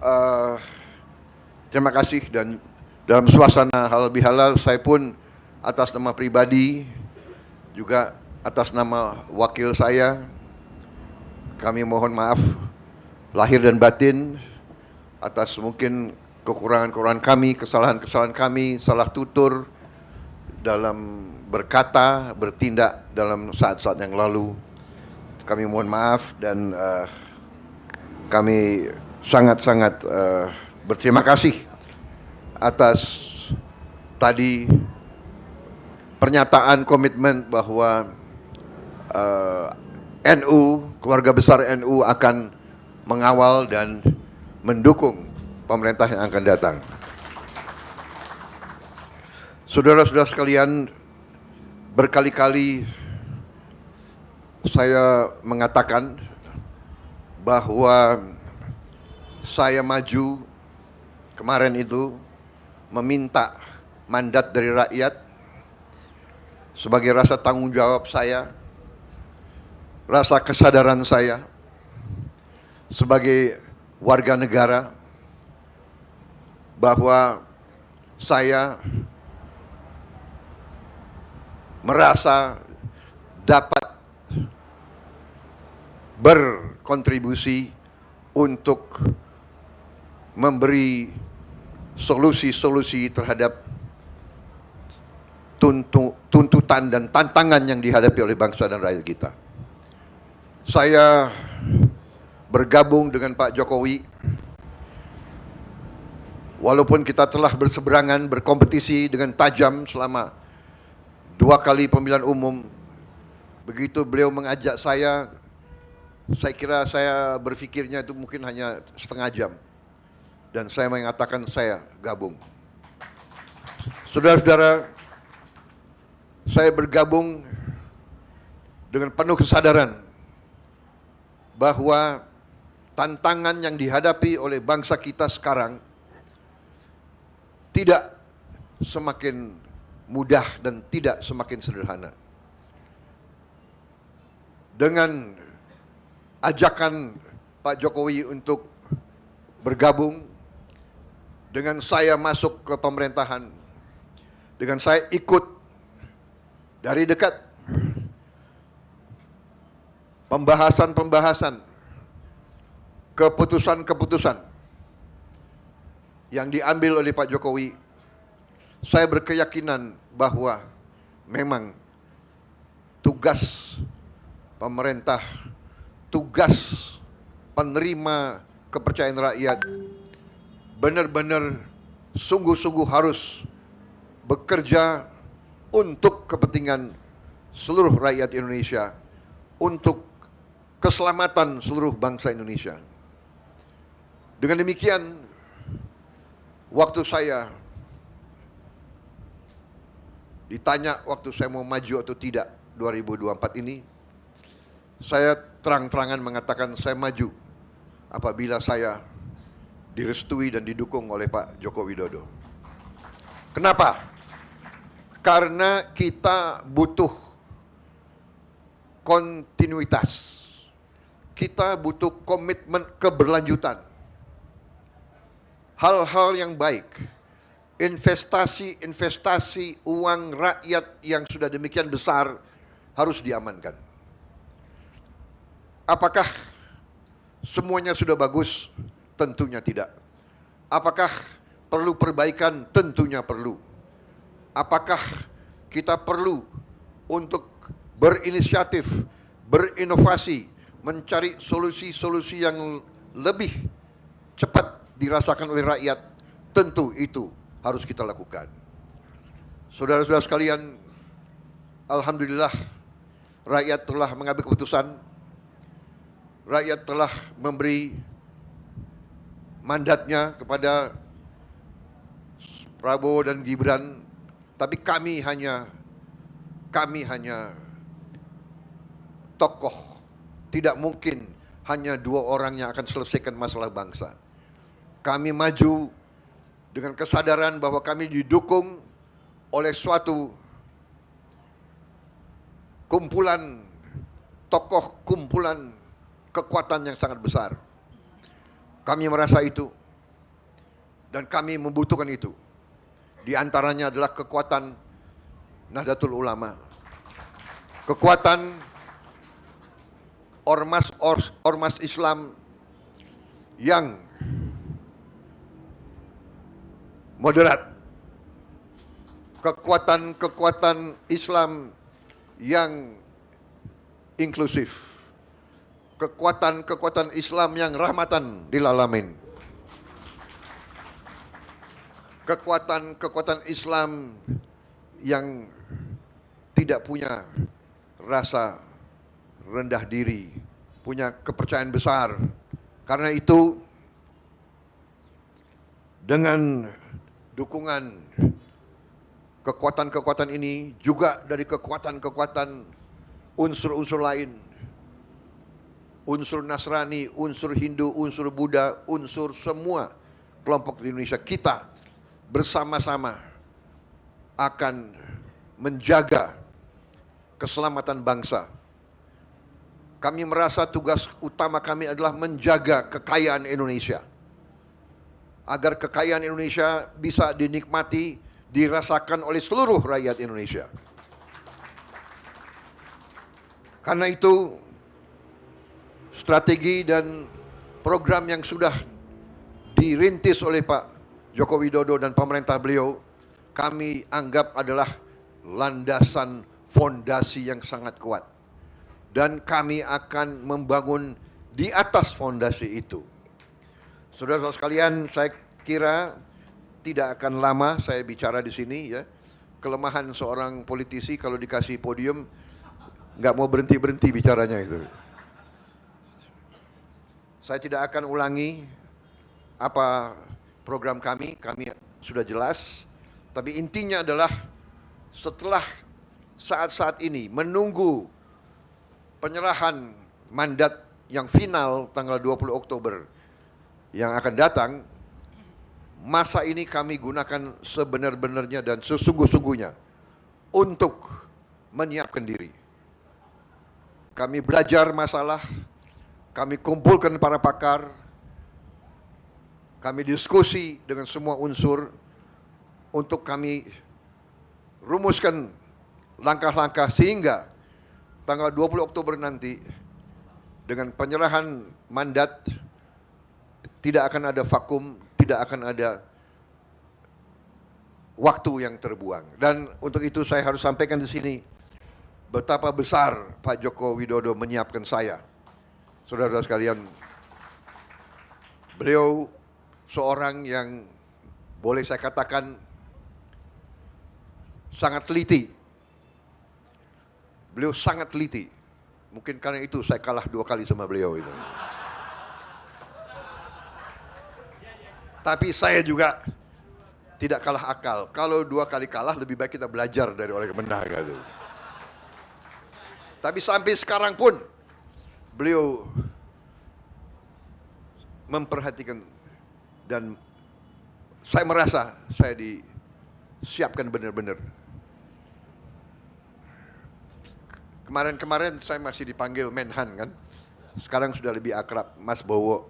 eh, terima kasih, dan dalam suasana halal bihalal saya pun atas nama pribadi juga atas nama wakil saya, kami mohon maaf lahir dan batin atas mungkin kekurangan-kekurangan kami, kesalahan-kesalahan kami, salah tutur dalam berkata, bertindak dalam saat-saat yang lalu. Kami mohon maaf dan kami sangat-sangat berterima kasih atas tadi pernyataan komitmen bahwa NU, keluarga besar NU akan mengawal dan mendukung pemerintah yang akan datang. Saudara-saudara sekalian, berkali-kali saya mengatakan bahwa saya maju kemarin itu meminta mandat dari rakyat sebagai rasa tanggung jawab saya, rasa kesadaran saya sebagai warga negara bahwa saya merasa dapat berkontribusi untuk memberi solusi-solusi terhadap tuntutan dan tantangan yang dihadapi oleh bangsa dan rakyat kita. Saya bergabung dengan Pak Jokowi, walaupun kita telah berseberangan, berkompetisi dengan tajam selama 2 kali pemilihan umum. Begitu beliau mengajak saya kira saya berpikirnya itu mungkin hanya setengah jam. Dan saya mengatakan saya gabung. Saudara-saudara, saya bergabung dengan penuh kesadaran bahwa tantangan yang dihadapi oleh bangsa kita sekarang tidak semakin mudah dan tidak semakin sederhana. Dengan ajakan Pak Jokowi untuk bergabung, dengan saya masuk ke pemerintahan, dengan saya ikut dari dekat pembahasan-pembahasan, keputusan-keputusan yang diambil oleh Pak Jokowi, saya berkeyakinan bahwa memang tugas pemerintah, tugas penerima kepercayaan rakyat benar-benar sungguh-sungguh harus bekerja untuk kepentingan seluruh rakyat Indonesia, untuk keselamatan seluruh bangsa Indonesia. Dengan demikian, waktu saya ditanya waktu saya mau maju atau tidak 2024 ini, saya terang-terangan mengatakan saya maju apabila saya direstui dan didukung oleh Pak Joko Widodo. Kenapa? Karena kita butuh kontinuitas. Kita butuh komitmen keberlanjutan. Hal-hal yang baik, investasi uang rakyat yang sudah demikian besar harus diamankan. Apakah semuanya sudah bagus? Tentunya tidak. Apakah perlu perbaikan? Tentunya perlu. Apakah kita perlu untuk berinisiatif, berinovasi, mencari solusi-solusi yang lebih cepat dirasakan oleh rakyat? Tentu itu harus kita lakukan. Saudara-saudara sekalian, alhamdulillah rakyat telah mengambil keputusan. Rakyat telah memberi mandatnya kepada Prabowo dan Gibran, tapi kami hanya tokoh. Tidak mungkin hanya 2 orang yang akan selesaikan masalah bangsa. Kami maju dengan kesadaran bahwa kami didukung oleh suatu kumpulan tokoh, kumpulan kekuatan yang sangat besar. Kami merasa itu, Dan kami membutuhkan itu. Di antaranya adalah kekuatan Nahdlatul Ulama. Kekuatan ormas Islam yang moderat. Kekuatan Islam yang inklusif. Kekuatan Islam yang rahmatan lil alamin. Kekuatan Islam yang tidak punya rasa rendah diri, punya kepercayaan besar. Karena itu, dengan dukungan kekuatan-kekuatan ini, juga dari kekuatan-kekuatan unsur-unsur lain, unsur Nasrani, unsur Hindu, unsur Buddha, unsur semua kelompok di Indonesia, kita bersama-sama akan menjaga keselamatan bangsa. Kami merasa tugas utama kami adalah menjaga kekayaan Indonesia, agar kekayaan Indonesia bisa dinikmati, dirasakan oleh seluruh rakyat Indonesia. Karena itu, strategi dan program yang sudah dirintis oleh Pak Joko Widodo dan pemerintah beliau, kami anggap adalah landasan fondasi yang sangat kuat. Dan kami akan membangun di atas fondasi itu. Saudara-saudara sekalian, saya kira tidak akan lama saya bicara di sini, ya. Kelemahan seorang politisi kalau dikasih podium nggak mau berhenti-berhenti bicaranya itu. Saya tidak akan ulangi apa program kami sudah jelas, tapi intinya adalah setelah saat-saat ini menunggu penyerahan mandat yang final tanggal 20 Oktober yang akan datang, masa ini kami gunakan sebenar-benarnya dan sesungguh-sungguhnya untuk menyiapkan diri. Kami belajar masalah, kami kumpulkan para pakar, kami diskusi dengan semua unsur untuk kami rumuskan langkah-langkah sehingga tanggal 20 Oktober nanti dengan penyerahan mandat tidak akan ada vakum, tidak akan ada waktu yang terbuang. Dan untuk itu saya harus sampaikan di sini betapa besar Pak Joko Widodo menyiapkan saya. Saudara-saudara sekalian, beliau seorang yang boleh saya katakan sangat teliti. Beliau sangat teliti. Mungkin karena itu saya kalah 2 kali sama beliau itu. Tapi saya juga tidak kalah akal. Kalau 2 kali kalah, lebih baik kita belajar dari orang yang menang gitu. Tapi sampai sekarang pun beliau memperhatikan dan saya merasa saya disiapkan benar-benar. Kemarin-kemarin saya masih dipanggil Menhan kan. Sekarang sudah lebih akrab Mas Bowo.